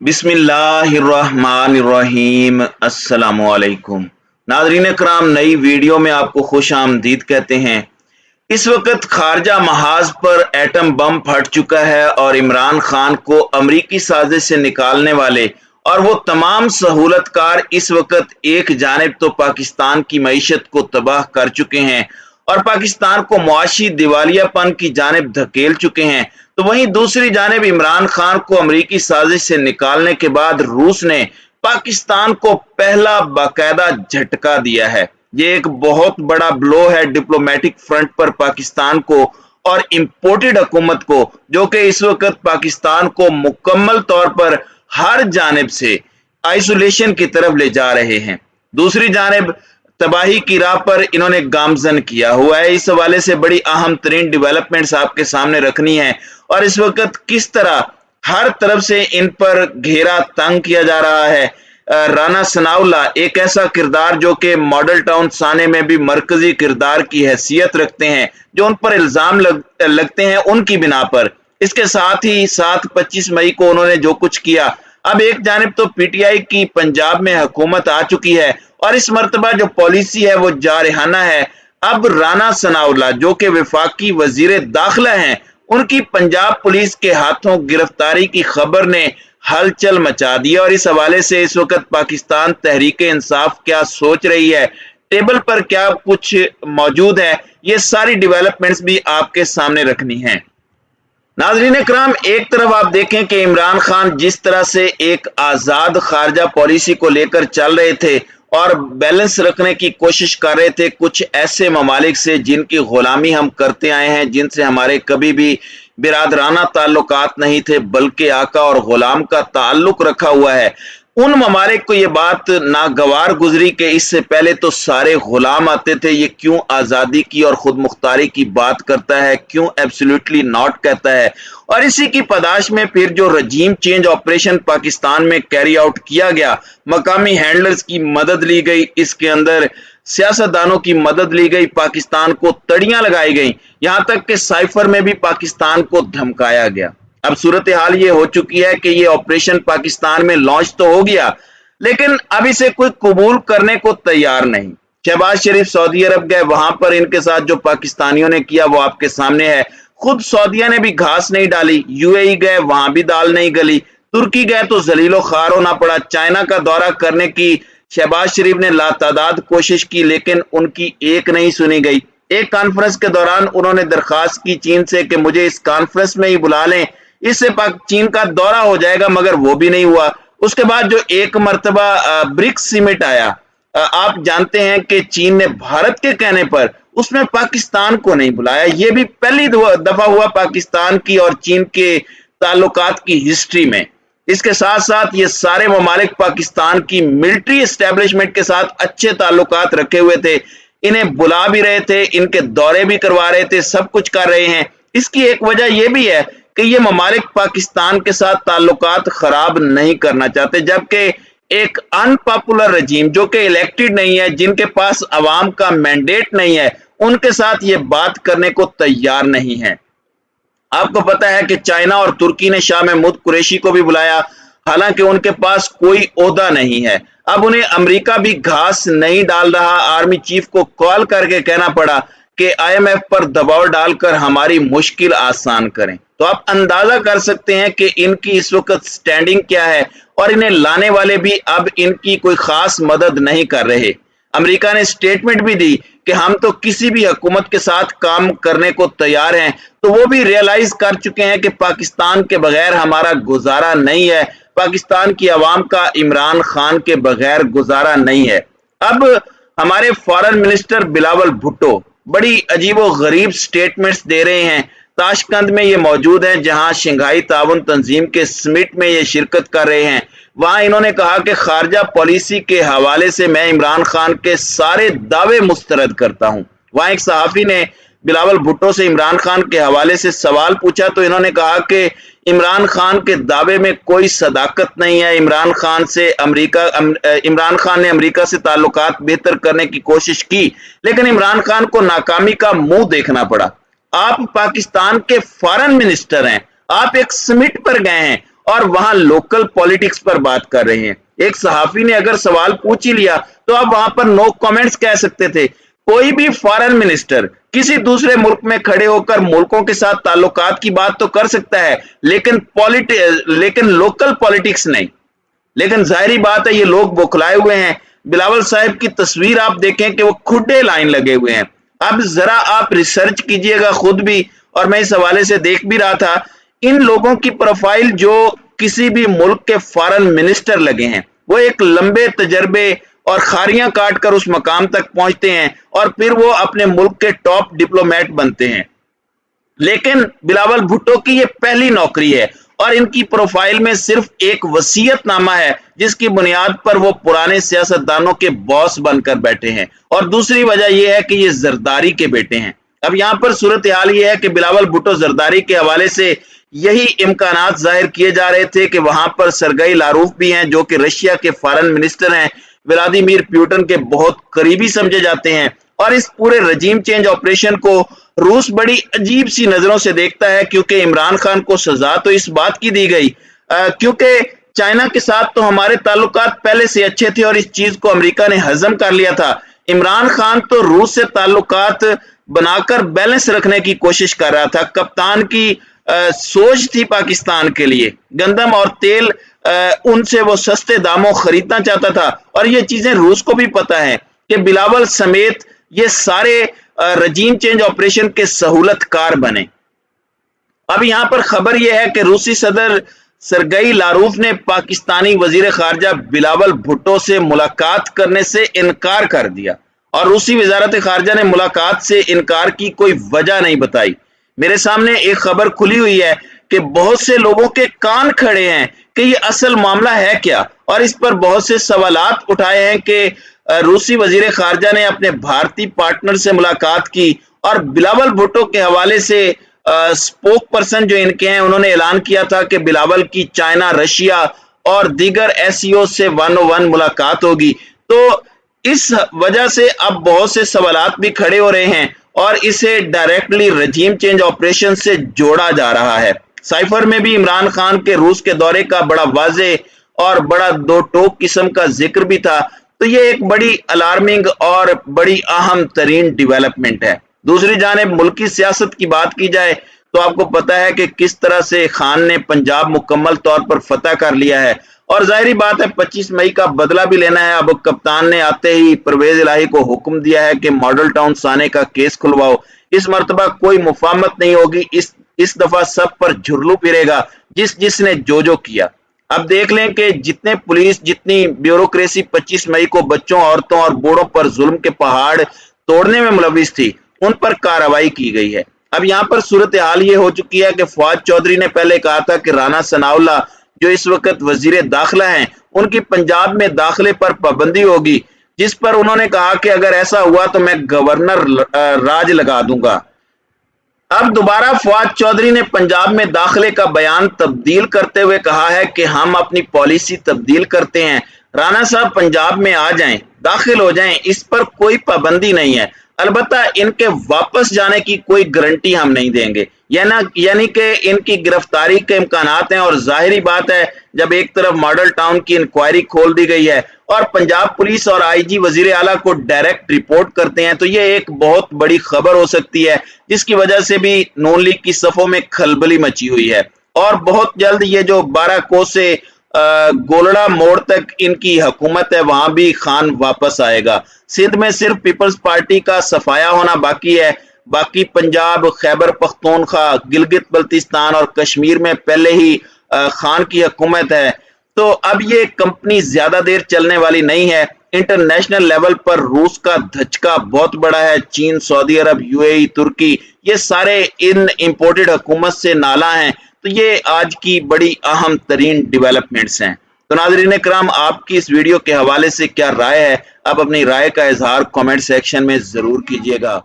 बिस्मिल्लाहिर्रहमानिर्रहीम। अस्सलामुअलैकुम नाज़रीन कराम, नई वीडियो में आपको खुश आमदीद कहते हैं। इस वक्त खारजा महाज पर एटम बम फट चुका है और इमरान खान को अमरीकी साजिश से निकालने वाले और वो तमाम सहूलतकार इस वक्त एक जानिब तो पाकिस्तान की मईशत को तबाह कर चुके हैं और पाकिस्तान को मुआशी दिवालियापन की जानिब धकेल चुके हैं, तो वहीं दूसरी जानिब इमरान खान को अमरीकी साजिश से निकालने के बाद रूस ने पाकिस्तान को पहला बाकायदा झटका दिया है। ये एक बहुत बड़ा ब्लो है डिप्लोमेटिक फ्रंट पर पाकिस्तान को और इंपोर्टेड हुकूमत को, जो कि इस वक्त पाकिस्तान को मुकम्मल तौर पर हर जानिब से आइसोलेशन की तरफ ले जा रहे हैं। दूसरी जानिब तबाही की राह पर इन्होंने गामजन किया हुआ है। इस हवाले से बड़ी अहम तरीन डेवलपमेंट्स आपके सामने रखनी है और इस वक्त किस तरह हर तरफ से इन पर घेरा तंग किया जा रहा है। राना सनाउल्लाह एक ऐसा किरदार जो कि मॉडल टाउन साने में भी मरकजी किरदार की हैसियत रखते हैं, जो उन पर इल्जाम लगते हैं उनकी बिना पर। इसके साथ ही 7-25 मई को उन्होंने जो कुछ किया, अब एक जानिब तो पीटीआई की पंजाब में हुकूमत आ चुकी है और इस मर्तबा जो पॉलिसी है वो जारहाना है। अब राना सनाउल्लाह जो कि वफाकी वजीर दाखिला हैं, उनकी पंजाब पुलिस के हाथों गिरफ्तारी की खबर ने हलचल मचा दी और इस हवाले से इस वक्त पाकिस्तान तहरीक इंसाफ क्या सोच रही है, टेबल पर क्या कुछ मौजूद है, ये सारी डेवलपमेंट्स भी आपके सामने रखनी है। नाज़रीन कराम, एक तरफ आप देखें कि इमरान खान जिस तरह से एक आज़ाद खारजा पॉलिसी को लेकर चल रहे थे और बैलेंस रखने की कोशिश कर रहे थे कुछ ऐसे ममालिक से जिनकी गुलामी हम करते आए हैं, जिनसे हमारे कभी भी बिरादराना ताल्लुकात नहीं थे बल्कि आका और गुलाम का ताल्लुक रखा हुआ है, उन ममालिक को ये बात नागवार गुजरी कि इससे पहले तो सारे गुलाम आते थे, ये क्यों आज़ादी की और खुद मुख्तारी की बात करता है, क्यों एब्सोल्युटली नॉट कहता है। और इसी की पदाश में फिर जो रजीम चेंज ऑपरेशन पाकिस्तान में कैरी आउट किया गया, मकामी हैंडलर्स की मदद ली गई, इसके अंदर सियासतदानों की मदद ली गई, पाकिस्तान को तड़ियां लगाई गई, यहां तक कि साइफर में भी पाकिस्तान को धमकाया गया। अब सूरत हाल ये हो चुकी है कि ये ऑपरेशन पाकिस्तान में लॉन्च तो हो गया, लेकिन अब इसे कोई कबूल करने को तैयार नहीं। शहबाज शरीफ सऊदी अरब गए, वहां पर इनके साथ जो पाकिस्तानियों ने किया वो आपके सामने है। खुद सऊदिया ने भी घास नहीं डाली। यूएई गए, वहां भी दाल नहीं गली। तुर्की गए तो जलीलो खार होना पड़ा। चाइना का दौरा करने की शहबाज शरीफ ने लातादाद कोशिश की, लेकिन उनकी एक नहीं सुनी गई। एक कॉन्फ्रेंस के दौरान उन्होंने दरखास्त की चीन से कि मुझे इस कॉन्फ्रेंस में ही बुला लें, इससे चीन का दौरा हो जाएगा, मगर वो भी नहीं हुआ। उसके बाद जो एक मर्तबा ब्रिक्स समिट आया, आप जानते हैं कि चीन ने भारत के कहने पर उसमें पाकिस्तान को नहीं बुलाया। ये भी पहली दफा हुआ पाकिस्तान की और चीन के ताल्लुकात की हिस्ट्री में। इसके साथ साथ ये सारे ममालिक पाकिस्तान की मिलिट्री एस्टेब्लिशमेंट के साथ अच्छे ताल्लुकात रखे हुए थे, इन्हें बुला भी रहे थे, इनके दौरे भी करवा रहे थे, सब कुछ कर रहे हैं। इसकी एक वजह यह भी है कि ये ममालिक पाकिस्तान के साथ ताल्लुकात खराब नहीं करना चाहते, जबकि एक अनपॉपुलर रजीम जो कि इलेक्टेड नहीं है, जिनके पास अवाम का मैंडेट नहीं है, उनके साथ ये बात करने को तैयार नहीं है। आपको पता है कि चाइना और तुर्की ने शाह महमूद कुरैशी को भी बुलाया, हालांकि उनके पास कोई ओहदा नहीं है। अब उन्हें अमेरिका भी घास नहीं डाल रहा। आर्मी चीफ को कॉल करके कहना पड़ा कि आईएमएफ पर दबाव डालकर हमारी मुश्किल आसान करें। तो आप अंदाजा कर सकते हैं कि इनकी इस वक्त स्टैंडिंग क्या है और इन्हें लाने वाले भी अब इनकी कोई खास मदद नहीं कर रहे। अमेरिका ने स्टेटमेंट भी दी कि हम तो किसी भी हुकूमत के साथ काम करने को तैयार हैं, तो वो भी रियलाइज कर चुके हैं कि पाकिस्तान के बगैर हमारा गुजारा नहीं है, पाकिस्तान की आवाम का इमरान खान के बगैर गुजारा नहीं है। अब हमारे फॉरेन मिनिस्टर बिलावल भुट्टो बड़ी अजीबो गरीब स्टेटमेंट्स दे रहे हैं। ताशकंद में ये मौजूद हैं, जहां शंघाई ताउन तंजीम के समिट में ये शिरकत कर रहे हैं। वहां इन्होंने कहा कि खारजा पॉलिसी के हवाले से मैं इमरान खान के सारे दावे मुस्तरद करता हूं। वहां एक सहाफी ने बिलावल भुट्टो से इमरान खान के हवाले से सवाल पूछा, तो इन्होंने कहा कि इमरान खान के दावे में कोई सदाकत नहीं है। इमरान खान ने अमेरिका से ताल्लुकात बेहतर करने की कोशिश की, लेकिन इमरान खान को नाकामी का मुंह देखना पड़ा। आप पाकिस्तान के फॉरेन मिनिस्टर हैं, आप एक समिट पर गए हैं और वहां लोकल पॉलिटिक्स पर बात कर रहे हैं। एक सहाफी ने अगर सवाल पूछ ही लिया तो आप वहां पर नो कमेंट्स कह सकते थे। कोई भी फॉरेन मिनिस्टर किसी दूसरे मुल्क में खड़े होकर मुल्कों के साथ ताल्लुकात की बात तो कर सकता है, लेकिन लोकल पॉलिटिक्स नहीं। लेकिन जाहिर बात है ये लोग बौखलाए हुए हैं। बिलावल साहब की तस्वीर आप देखें कि वो खुडे लाइन लगे हुए हैं। अब जरा आप रिसर्च कीजिएगा खुद भी, और मैं इस हवाले से देख भी रहा था, इन लोगों की प्रोफाइल जो किसी भी मुल्क के फॉरेन मिनिस्टर लगे हैं, वो एक लंबे तजर्बे और खारियां काट कर उस मकाम तक पहुंचते हैं और फिर वो अपने मुल्क के टॉप डिप्लोमेट बनते हैं। लेकिन बिलावल भुट्टो की ये पहली नौकरी है और इनकी प्रोफाइल में सिर्फ एक वसीयतनामा है जिसकी बुनियाद पर वो पुराने सियासतदानों के बॉस बनकर बैठे हैं। और दूसरी वजह यह है कि ये जरदारी के बेटे हैं। अब यहां पर सूरत हाल ये है कि बिलावल भुट्टो जरदारी के हवाले से यही इम्कानात जाहिर किए जा रहे थे कि वहां पर सरगई लारूफ भी हैं जो कि रशिया के फॉरेन मिनिस्टर हैं, व्लादिमीर पुतिन के बहुत करीबी समझे जाते हैं। और इस पूरे रजीम चेंज ऑपरेशन को रूस बड़ी अजीब सी नजरों से देखता है, क्योंकि इमरान खान को सजा तो इस बात की दी गई क्योंकि चाइना के साथ तो हमारे ताल्लुकात पहले से अच्छे थे और इस चीज को अमेरिका ने हजम कर लिया था। इमरान खान तो रूस से ताल्लुकात बनाकर बैलेंस रखने की कोशिश कर रहा था। कप्तान की सोच थी पाकिस्तान के लिए, गंदम और तेल उनसे वो सस्ते दामों खरीदना चाहता था। और ये चीजें रूस को भी पता है कि बिलावल समेत ये सारे रजीम चेंज ऑपरेशन के सहूलतकार बने। अब यहां पर खबर यह है कि रूसी सदर सरगई लारूफ ने पाकिस्तानी वजीर खारजा बिलावल भुट्टो से मुलाकात करने से इनकार कर दिया और रूसी वजारत खारजा ने मुलाकात से इनकार की कोई वजह नहीं बताई। मेरे सामने एक खबर खुली हुई है कि बहुत से लोगों के कान खड़े हैं कि ये असल मामला है क्या, और इस पर बहुत से सवालात उठाए हैं कि रूसी वजीर खारजा ने अपने भारतीय पार्टनर से मुलाकात की और बिलावल भुट्टो के हवाले से स्पोक पर्सन जो इनके हैं उन्होंने ऐलान किया था कि बिलावल की चाइना, रशिया और दीगर एसईओ से 101 मुलाकात होगी। तो इस वजह से अब बहुत से सवालात भी खड़े हो रहे हैं और इसे डायरेक्टली रजीम चेंज ऑपरेशन से जोड़ा जा रहा है। साइफर में भी इमरान खान के रूस के दौरे का बड़ा वाजे और बड़ा दो टोक किस्म का जिक्र भी था। तो ये एक बड़ी अलार्मिंग और बड़ी अहम तरीन डेवलपमेंट है। दूसरी जानिब मुल्की सियासत की बात की जाए तो आपको पता है कि किस तरह से खान ने पंजाब मुकम्मल तौर पर फतह कर लिया है और जाहिर बात है 25 मई का बदला भी लेना है। अब कप्तान ने आते ही परवेज इलाही को हुक्म दिया है कि मॉडल टाउन साने का केस खुलवाओ। इस मर्तबा कोई मुफाहमत नहीं होगी, इस दफा सब पर झुरलू फिरेगा जिसने जो किया। अब देख लें कि जितने पुलिस, जितनी ब्यूरोक्रेसी 25 मई को बच्चों, औरतों और बूढ़ों पर जुल्म के पहाड़ तोड़ने में मुलविस थी, उन पर कार्रवाई की गई है। अब यहाँ पर सूरत हाल ये हो चुकी है कि फवाद चौधरी ने पहले कहा था कि राना सनाउल्लाह जो इस वक्त वजीर दाखिला हैं, उनकी पंजाब में दाखिले पर पाबंदी होगी, जिस पर उन्होंने कहा कि अगर ऐसा हुआ तो मैं गवर्नर राज लगा दूंगा। अब दोबारा फवाद चौधरी ने पंजाब में दाखिले का बयान तब्दील करते हुए कहा है कि हम अपनी पॉलिसी तब्दील करते हैं, राणा साहब पंजाब में आ जाएं, दाखिल हो जाएं, इस पर कोई पाबंदी नहीं है। अलबत्ता इनके वापस जाने की कोई गारंटी हम नहीं देंगे, यानी कि इनकी गिरफ्तारी के इम्कानात हैं। और जाहिरी बात है जब एक तरफ मॉडल टाउन की इंक्वायरी खोल दी गई है और पंजाब पुलिस और आईजी वजीर आला को डायरेक्ट रिपोर्ट करते हैं, तो ये एक बहुत बड़ी खबर हो सकती है जिसकी वजह से भी नून लीग की सफों में खलबली मची हुई है। और बहुत जल्द ये जो 12 कोस से गोलड़ा मोड़ तक इनकी हुकूमत है वहां भी खान वापस आएगा। सिंध में सिर्फ पीपल्स पार्टी का सफाया होना बाकी है, बाकी पंजाब, खैबर पख्तूनख्वा, गिलगित बल्तिस्तान और कश्मीर में पहले ही खान की हुकूमत है। तो अब ये कंपनी ज्यादा देर चलने वाली नहीं है। इंटरनेशनल लेवल पर रूस का धचका बहुत बड़ा है। चीन, सऊदी अरब, यूएई, तुर्की, ये सारे इन इंपोर्टेड हुकूमत से नाला हैं। तो ये आज की बड़ी अहम तरीन डेवलपमेंट्स हैं। तो नाज़रीन इकराम, आपकी इस वीडियो के हवाले से क्या राय है? आप अपनी राय का इजहार कमेंट सेक्शन में जरूर कीजिएगा।